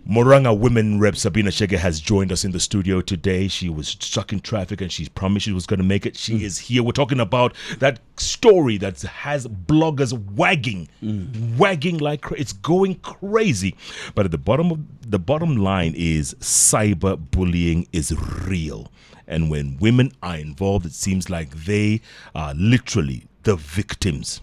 Moranga women rep Sabina Chege has joined us in the studio today. She was stuck in traffic and she promised she was going to make it. She is here. We're talking about that story that has bloggers wagging like it's going crazy. But at the bottom line is cyberbullying is real. And when women are involved, it seems like they are literally the victims.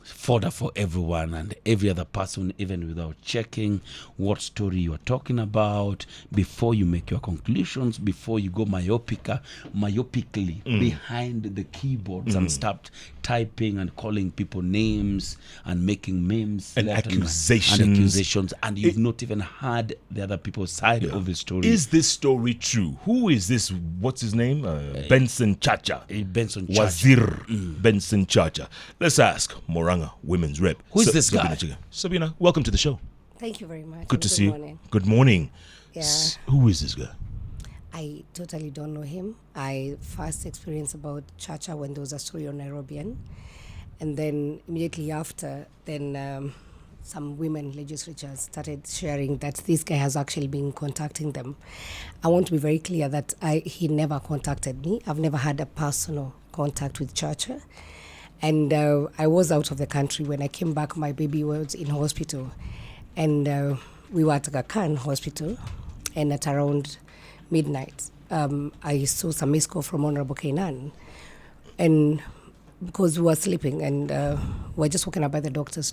Fodder for everyone and every other person, even without checking what story you are talking about, before you make your conclusions, before you go myopically behind the keyboards and start typing and calling people names and making memes and accusations, and you've not even heard the other people's side of the story. Is this story true? Who is this? What's his name? Benson Chacha. Benson Chacha. Wazir Benson Chacha. Let's ask Moranga women's rep. Who is this Sabina guy? Chege. Sabina, welcome to the show. Thank you very much. Good to see morning. you. Good morning. Yeah. Who is this guy? I totally don't know him. I first experienced about Chacha when there was a story on Nairobian. And then immediately after, then some women legislatures started sharing that this guy has actually been contacting them. I want to be very clear that he never contacted me. I've never had a personal contact with Chacha. And I was out of the country. When I came back, my baby was in hospital. And we were at Aga Khan Hospital. And at around midnight, I saw some missed call from Honorable Kainan. And because we were sleeping and we were just woken up by the doctors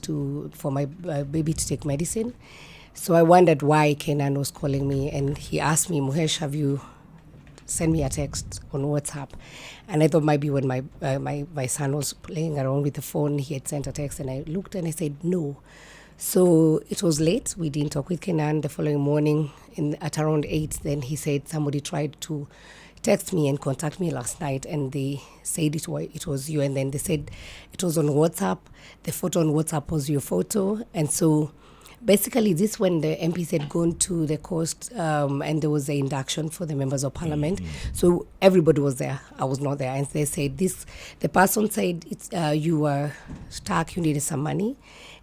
for my baby to take medicine. So I wondered why Kainan was calling me. And he asked me, Muhesh, have you sent me a text on WhatsApp? And I thought maybe when my son was playing around with the phone, he had sent a text. And I looked and I said, no. So it was late. We didn't talk with Kenan. The following morning at around 8, then he said somebody tried to text me and contact me last night, and they said it was you. And then they said it was on WhatsApp. The photo on WhatsApp was your photo. And so basically this when the MPs had gone to the coast and there was an induction for the members of parliament. So everybody was there. I was not there. And they said the person said you were stuck, you needed some money.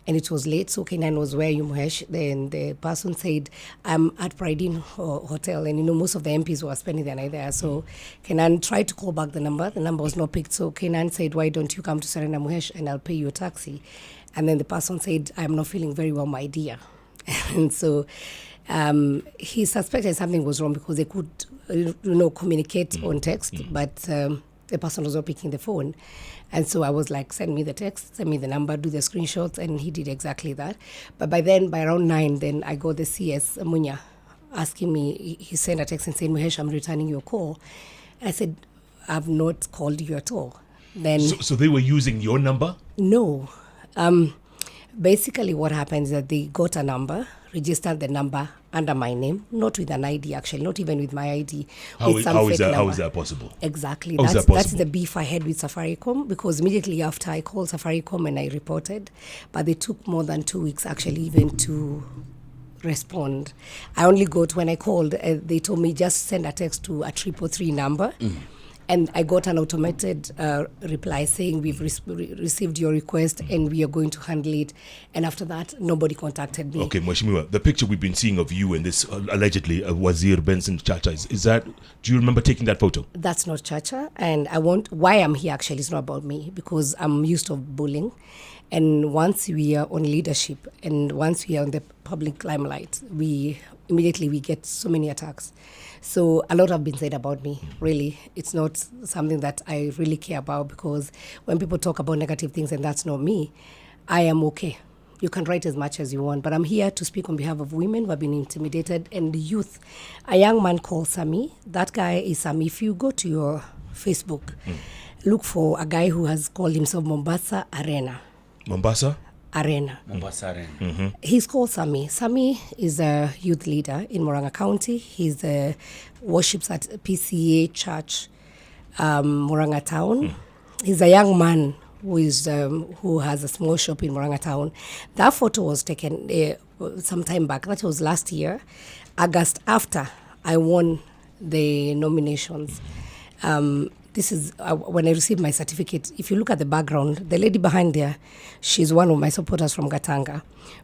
And it was late, so Kenan was where you, Muhesh. Then the person said, I'm at Pride Inn Hotel. And, most of the MPs were spending the night there. So Kenan tried to call back the number. The number was not picked. So Kenan said, why don't you come to Serena, Muhesh, and I'll pay you a taxi. And then the person said, I'm not feeling very well, my dear. And so he suspected something was wrong because they could, communicate on text. But the person was not picking the phone. And so I was like, send me the text, send me the number, do the screenshots, and he did exactly that. But by around 9, then I got the CS, Munya, asking me, he sent a text and said, Muhesh, I'm returning your call. I said, I've not called you at all. Then So they were using your number? No. Basically what happened is that they got a number, registered the number under my name, not with an ID actually, not even with my ID. How is that possible? Exactly. That's the beef I had with Safaricom, because immediately after I called Safaricom and I reported, but they took more than 2 weeks actually even to respond. I only got, when I called, they told me just send a text to a 333 number. And I got an automated reply saying we've received your request and we are going to handle it. And after that, nobody contacted me. Okay, Mheshimiwa, the picture we've been seeing of you and this allegedly Wazir Benson Chacha, is that, do you remember taking that photo? That's not Chacha. And why I'm here actually is not about me, because I'm used to bullying. And once we are on leadership and once we are on the public limelight, we get so many attacks. So a lot have been said about me, really. It's not something that I really care about, because when people talk about negative things and that's not me, I am okay. You can write as much as you want, but I'm here to speak on behalf of women who have been intimidated and the youth. A young man called Sami. That guy is Sami. If you go to your Facebook, look for a guy who has called himself Mombasa Arena. Mombasa Arena. He's called Sami. Sami is a youth leader in Moranga County. He's worships at PCA Church, Moranga Town. He's a young man who has a small shop in Moranga Town. That photo was taken some time back. That was last year, August, after I won the nominations. this is when I received my certificate. If you look at the background, the lady behind there, she's one of my supporters from Gatanga.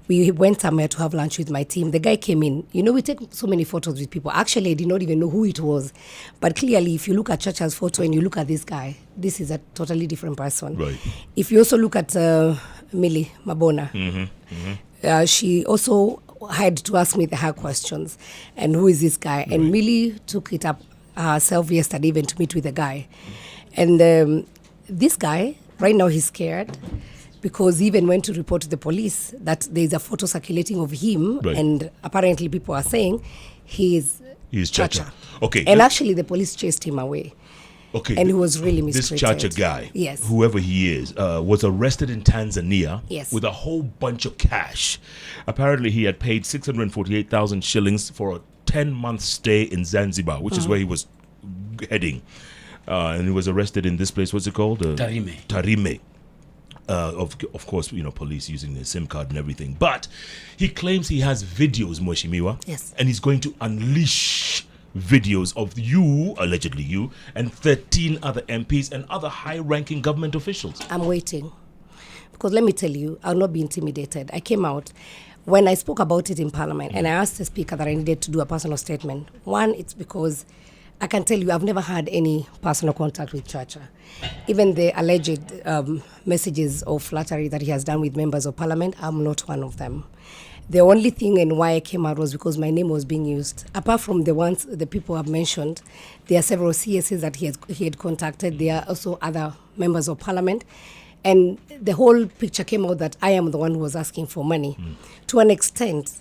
We went somewhere to have lunch with my team. The guy came in. You know, we take so many photos with people. Actually, I did not even know who it was. But clearly, if you look at Chacha's photo and you look at this guy, this is a totally different person. Right. If you also look at Millie Mabona, she also had to ask me the hard questions. And who is this guy? Right. And Millie took it up herself yesterday even to meet with the guy. And this guy, right now he's scared because he even went to report to the police that there's a photo circulating of him. Right. And apparently people are saying he's Chacha. Okay. And actually the police chased him away. Okay. And he was really mistreated. This Chacha guy, yes, whoever he is, was arrested in Tanzania, yes, with a whole bunch of cash. Apparently, he had paid 648,000 shillings for a 10-month stay in Zanzibar, which is where he was heading. And he was arrested in this place. What's it called? Tarime. Of course, you know, police using the SIM card and everything. But he claims he has videos, Mheshimiwa. Yes. And he's going to unleash videos of you, allegedly you, and 13 other MPs and other high-ranking government officials. I'm waiting. Because let me tell you, I'll not be intimidated. I came out. When I spoke about it in Parliament, and I asked the Speaker that I needed to do a personal statement. One, it's because I can tell you I've never had any personal contact with Chacha. Even the alleged messages of flattery that he has done with members of Parliament, I'm not one of them. The only thing and why I came out was because my name was being used. Apart from the ones the people have mentioned, there are several CSs that he had contacted. There are also other members of Parliament. And the whole picture came out that I am the one who was asking for money. To an extent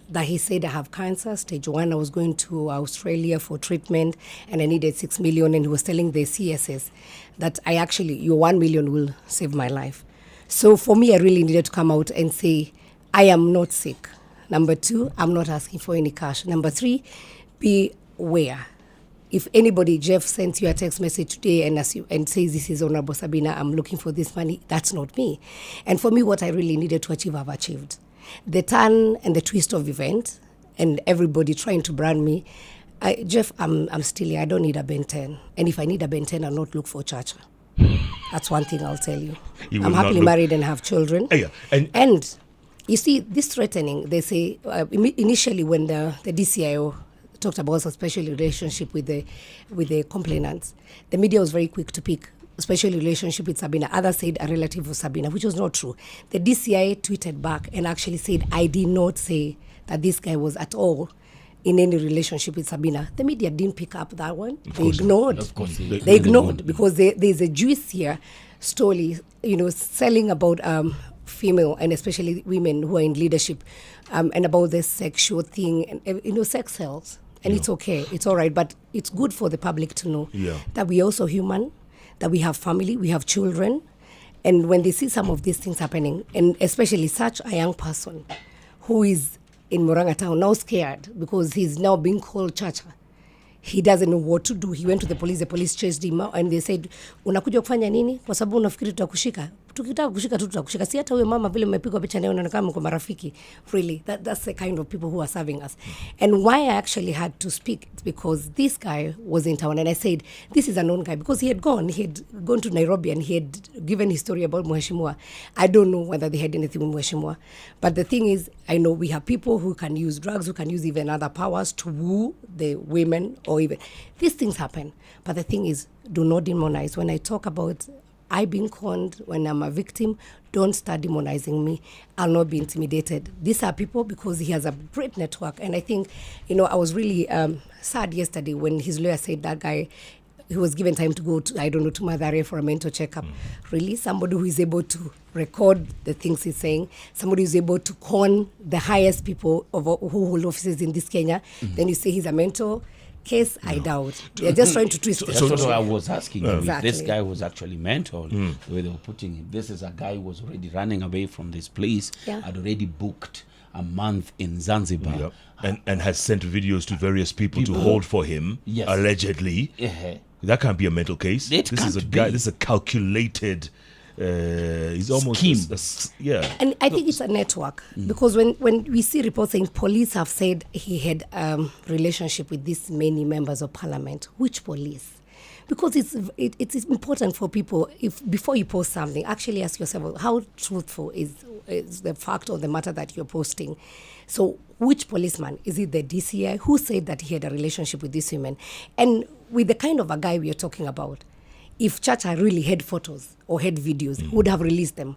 that he said I have cancer, stage 1, I was going to Australia for treatment and I needed 6 million, and he was telling the CSs that your 1 million will save my life. So for me, I really needed to come out and say, I am not sick. Number 2, I'm not asking for any cash. Number 3, be aware. If anybody, Jeff, sends you a text message today and says, this is Honorable Sabina, I'm looking for this money, that's not me. And for me, what I really needed to achieve, I've achieved. The turn and the twist of event and everybody trying to brand me, Jeff, I'm still here. I don't need a Ben 10. And if I need a Ben 10, I'll not look for Chacha. That's one thing I'll tell you. I'm happily married and have children. Yeah. And you see, this threatening, they say, initially when the DCIO talked about a special relationship with the complainants, the media was very quick to pick special relationship with Sabina. Others said a relative of Sabina, which was not true. The DCI tweeted back and actually said, I did not say that this guy was at all in any relationship with Sabina. The media didn't pick up that one. They ignored. Of course, they ignored because there's a juicier story, selling about female and especially women who are in leadership, and about the sexual thing and sex sells. And it's okay, it's all right, but it's good for the public to know that we're also human, that we have family, we have children, and when they see some of these things happening, and especially such a young person who is in Murang'a town now scared because he's now being called Chacha. He doesn't know what to do. He went to the police chased him out and they said, unakuja kufanya nini? Kwa sababu unafikiri tutakushika. Tukitaka kushika tu tutakushika. Si hata huyo mama vile mmepigwa picha naye unaonekana mko marafiki. Really, that's the kind of people who are serving us. And why I actually had to speak is because this guy was in town and I said, this is a known guy because he had gone to Nairobi and he had given his story about Mheshimiwa. I don't know whether they had anything with Mheshimiwa. But the thing is, I know we have people who can use drugs, who can use even other powers to woo the women or even these things happen. But the thing is, do not demonize. When I talk about I being conned, when I'm a victim, don't start demonizing me. I'll not be intimidated. These are people because he has a great network. And I think, I was really sad yesterday when his lawyer said that guy, he was given time to go to Mathare for a mental checkup. Really, somebody who is able to record the things he's saying, somebody who's able to con the highest people who hold offices in this Kenya, then you say he's a mental case, I doubt. They're just trying to twist it. That's what I was asking you. Exactly. If this guy was actually mental, the way they were putting him. This is a guy who was already running away from this place, had already booked a month in Zanzibar. Yep. And has sent videos to various people to hold for him, allegedly. That can't be a mental case. This is a calculated... he's almost scheme. And I think it's a network because when we see reports saying police have said he had relationship with these many members of parliament, which police? Because it's important for people, if before you post something, actually ask yourself, well, how truthful is the fact or the matter that you're posting. So which policeman? Is it the DCI who said that he had a relationship with this woman? And with the kind of a guy we are talking about, if Chacha really had photos or had videos, he would have released them.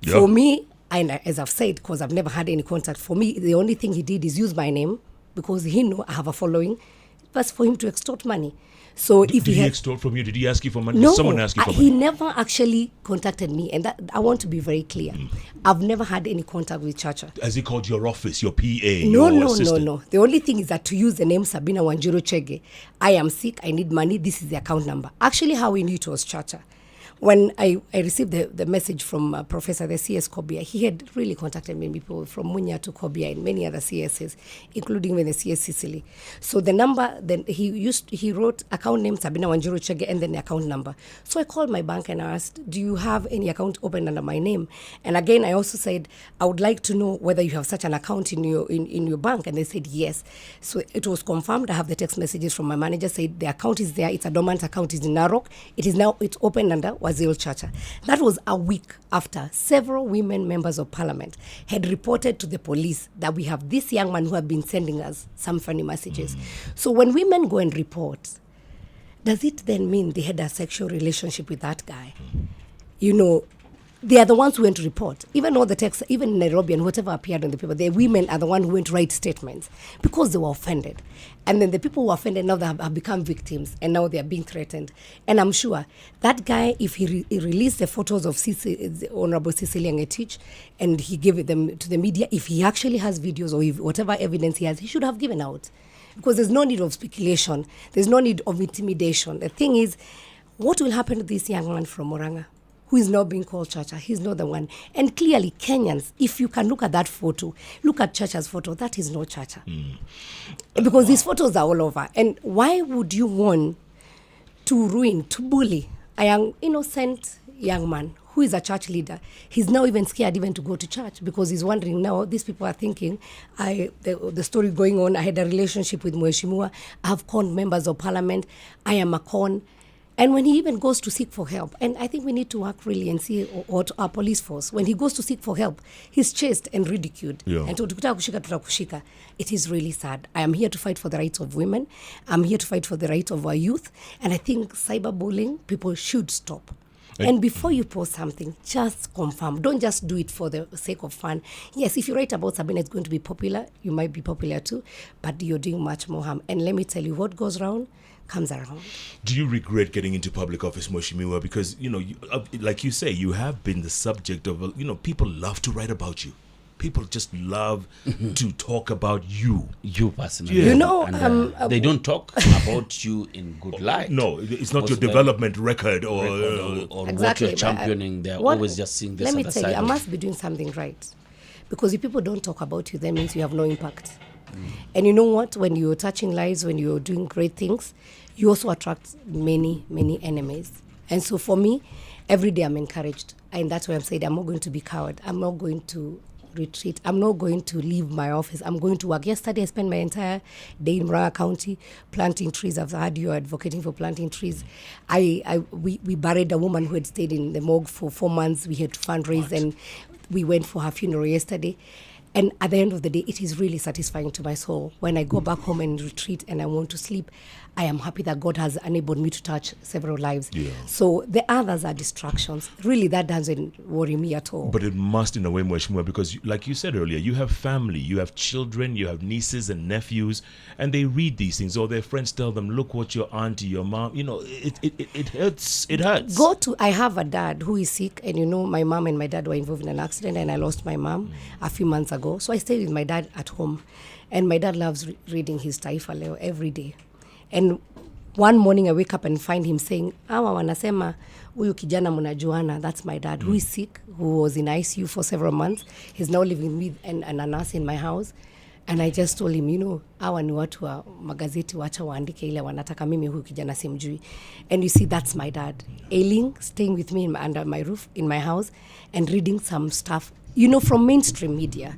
Yeah. For me, and as I've said, because I've never had any contact, for me, the only thing he did is use my name because he knew I have a following. It was for him to extort money. So if Did he had, extort from you? Did he ask you for money? no, Did someone ask you for he money? never actually contacted me, and that I want to be very clear. I've never had any contact with Chacha. Has he called your office, your PA, No, your no, assistant? no. The only thing is that to use the name Sabina Chege, I am sick, I need money, this is the account number. Actually, how we knew it was Chacha. When I received the message from Professor, the CS Kobia, he had really contacted many people from Munya to Kobia and many other CSs, including when the CS Sicily. So the number, then he wrote account name Sabina Wanjiru Chege and then the account number. So I called my bank and asked, do you have any account open under my name? And again, I also said, I would like to know whether you have such an account in your bank. And they said yes. So it was confirmed. I have the text messages from my manager, said the account is there. It's a dormant account. It's in Narok. It's open under Wazil Chacha. That was a week after several women members of parliament had reported to the police that we have this young man who have been sending us some funny messages. So when women go and report, does it then mean they had a sexual relationship with that guy? You know, they are the ones who went to report. Even all the texts, even in Nairobi and whatever appeared in the paper, the women are the ones who went to write statements because they were offended. And then the people who were offended now they have become victims and now they are being threatened. And I'm sure that guy, if he released the photos of the Honorable Cecilia Ngetich and he gave them to the media, if he actually has videos or if whatever evidence he has, he should have given out. Because there's no need of speculation. There's no need of intimidation. The thing is, what will happen to this young man from Moranga, who is now being called Chacha? He's not the one. And clearly, Kenyans, if you can look at that photo, look at Chacha's photo, that is not Chacha. Because these photos are all over. And why would you want to ruin, to bully a young, innocent young man who is a church leader? He's now even scared even to go to church because he's wondering now, these people are thinking, the story going on, I had a relationship with Mheshimiwa, I have conned members of parliament, I am a con. And when he even goes to seek for help, and I think we need to work really and see what our police force, when he goes to seek for help, he's chased and ridiculed. Yeah. And tukitaka kushika tutakushika. It is really sad. I am here to fight for the rights of women. I'm here to fight for the rights of our youth. And I think cyberbullying, people should stop. And before you post something, just confirm. Don't just do it for the sake of fun. Yes, if you write about Sabina, it's going to be popular. You might be popular too, but you're doing much more harm. And let me tell you, what goes around comes around. Do you regret getting into public office, Mheshimiwa? Because, like you say, you have been the subject of, people love to write about you. People just love to talk about you. You personally. Yeah. And, they don't talk about you in good light. No, it's not Most your of them- development record or what Exactly, you're but, championing. They're what- always just seeing this Let me other tell side you, I of- must be doing something right. Because if people don't talk about you, that means you have no impact. And you know what? When you're touching lives, when you're doing great things, you also attract many, many enemies. And so for me, every day I'm encouraged. And that's why I'm saying I'm not going to be coward. I'm not going to retreat. I'm not going to leave my office. I'm going to work. Yesterday, I spent my entire day in Murang'a County planting trees. I've heard you advocating for planting trees. We buried a woman who had stayed in the morgue for 4 months. We had to fundraise and we went for her funeral yesterday. And at the end of the day, it is really satisfying to my soul. When I go back home and retreat and I want to sleep, I am happy that God has enabled me to touch several lives. Yeah. So the others are distractions. Really, that doesn't worry me at all. But it must in a way, Mheshimiwa, because like you said earlier, you have family, you have children, you have nieces and nephews, and they read these things, or their friends tell them, look what your auntie, your mom, it hurts. It hurts. I have a dad who is sick, and my mom and my dad were involved in an accident, and I lost my mom a few months ago. So I stayed with my dad at home, and my dad loves reading his Taifa Leo every day. And one morning I wake up and find him saying, awa wanasema huyu kijana mnajuana. That's my dad who is sick, who was in ICU for several months. He's now living with a nurse in my house. And I just told him, hawa ni watu wa magazeti, wacha waandike ile wanataka, mimi huyu kijana simjui. And you see, that's my dad. Ailing, staying with me under my roof in my house and reading some stuff, from mainstream media.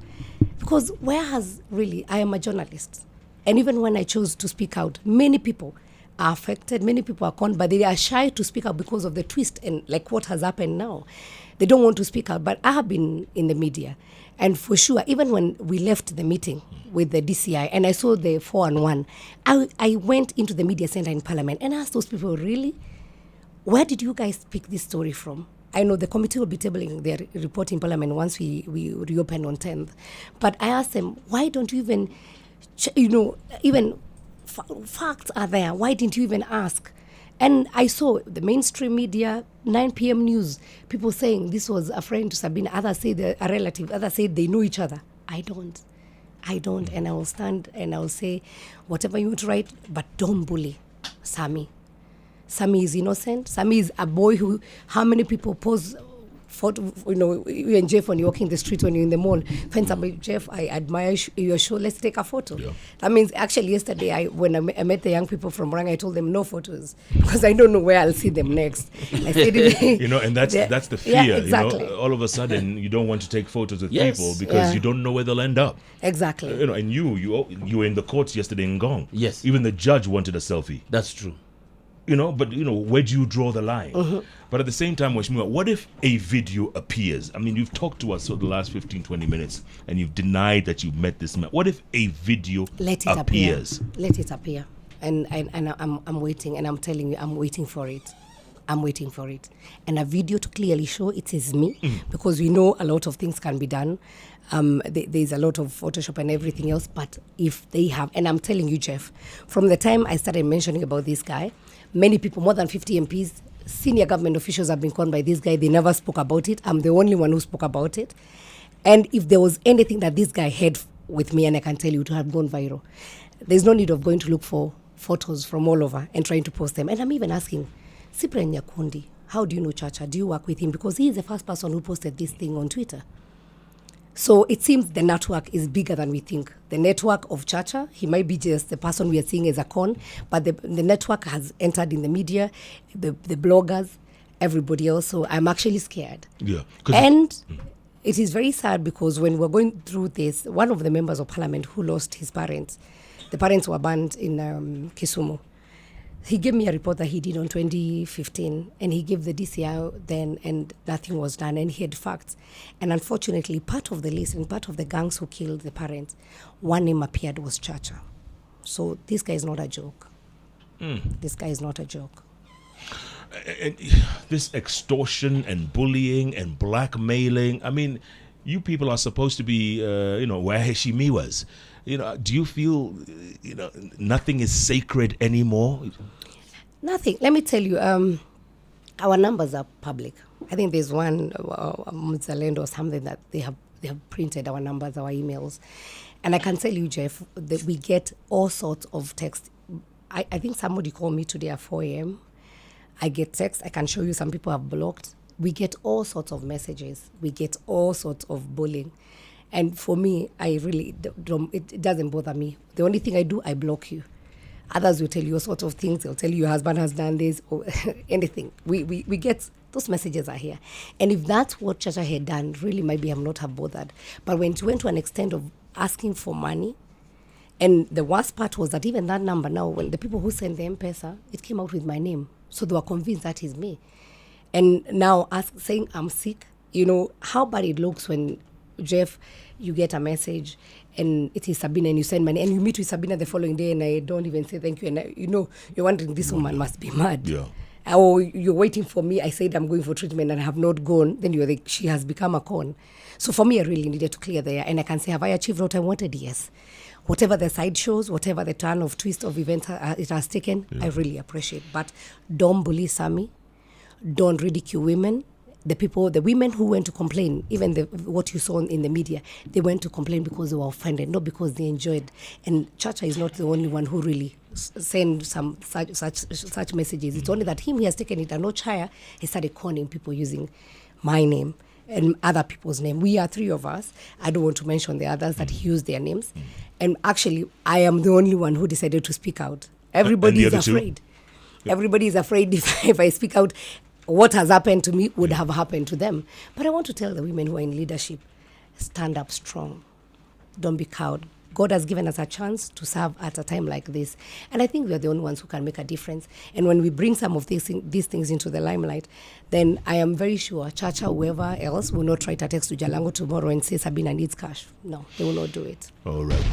Because I am a journalist. And even when I chose to speak out, many people are affected. Many people are conned, but they are shy to speak out because of the twist and like what has happened now. They don't want to speak out. But I have been in the media, and for sure, even when we left the meeting with the DCI and I saw the 4-on-1, I went into the media center in Parliament and asked those people, really, where did you guys pick this story from? I know the committee will be tabling their report in Parliament once we reopen on 10th. But I asked them, why don't you even, even facts are there. Why didn't you even ask? And I saw the mainstream media, 9 p.m. news, people saying this was a friend to Sabina. Others say they're a relative. Others say they know each other. I don't. And I will stand and I will say, whatever you want to write, but don't bully Sami. Sami is innocent. Sami is a boy who, how many people pose photo, you and Jeff when you're walking the street, when you're in the mall, find somebody, Jeff, I admire your show, let's take a photo. Yeah. That means actually yesterday, when I met the young people from Rang, I told them no photos because I don't know where I'll see them next. I said, and that's the fear. Yeah, exactly. All of a sudden, you don't want to take photos with people because you don't know where they'll end up. Exactly. And you were in the courts yesterday in Ngong. Yes. Even the judge wanted a selfie. That's true. But where do you draw the line? Mm-hmm. But at the same time, Washmiwa, what if a video appears? I mean, you've talked to us for the last 15, 20 minutes, and you've denied that you met this man. What if a video appears? Let it appear. And I'm waiting, and I'm telling you, I'm waiting for it. And a video to clearly show it is me, because we know a lot of things can be done. There's a lot of Photoshop and everything else, but if they have, and I'm telling you, Jeff, from the time I started mentioning about this guy, many people, more than 50 MPs, senior government officials have been conned by this guy. They never spoke about it. I'm the only one who spoke about it. And if there was anything that this guy had with me, and I can tell you, it would have gone viral. There's no need of going to look for photos from all over and trying to post them. And I'm even asking, Cyprian Nyakundi, how do you know Chacha? Do you work with him? Because he is the first person who posted this thing on Twitter. So it seems the network is bigger than we think. The network of Chacha, he might be just the person we are seeing as a con, but the network has entered in the media, the bloggers, everybody else. So I'm actually scared. Yeah. And it is very sad because when we're going through this, one of the members of parliament who lost his parents, the parents were banned in Kisumu. He gave me a report that he did on 2015, and he gave the DCI then, and nothing was done, and he had facts. And unfortunately, part of the list and part of the gangs who killed the parents, one name appeared was Chacha. So this guy is not a joke. This guy is not a joke. And this extortion and bullying and blackmailing, I mean, you people are supposed to be, where heshimiwas. Do you feel, nothing is sacred anymore? Nothing. Let me tell you, our numbers are public. I think there's one, Mzalendo or something that they have printed our numbers, our emails. And I can tell you, Jeff, that we get all sorts of texts. I think somebody called me today at 4 a.m. I get texts. I can show you some people have blocked. We get all sorts of messages. We get all sorts of bullying. And for me, I really don't, it doesn't bother me. The only thing I do, I block you. Others will tell you all sorts of things. They'll tell you your husband has done this or anything. We get, those messages are here. And if that's what Chacha had done, really maybe I'm not have bothered. But when it went to an extent of asking for money, and the worst part was that even that number now, when the people who sent the M-Pesa, it came out with my name. So they were convinced that is me. And now saying I'm sick, how bad it looks when, Jeff, you get a message and it is Sabina and you send money and you meet with Sabina the following day and I don't even say thank you. And you're wondering, this woman must be mad. Yeah. Or you're waiting for me. I said I'm going for treatment and I have not gone. Then you're like, she has become a con. So for me, I really needed to clear there. And I can say, have I achieved what I wanted? Yes. Whatever the side shows, whatever the turn of twist of events it has taken, I really appreciate. But don't bully Sami. Don't ridicule women. The women who went to complain, even what you saw in the media, they went to complain because they were offended, not because they enjoyed. And Chacha is not the only one who really send some such messages. It's only that he has taken it a notch higher. He started calling people using my name and other people's name. We are 3 of us. I don't want to mention the others that he used their names. And actually, I am the only one who decided to speak out. Everybody is afraid. Yep. Everybody is afraid if I speak out, what has happened to me would have happened to them. But I want to tell the women who are in leadership, stand up strong. Don't be cowed. God has given us a chance to serve at a time like this. And I think we are the only ones who can make a difference. And when we bring some of these things into the limelight, then I am very sure Chacha, whoever else, will not try to text to Jalango tomorrow and say Sabina needs cash. No, they will not do it. All right.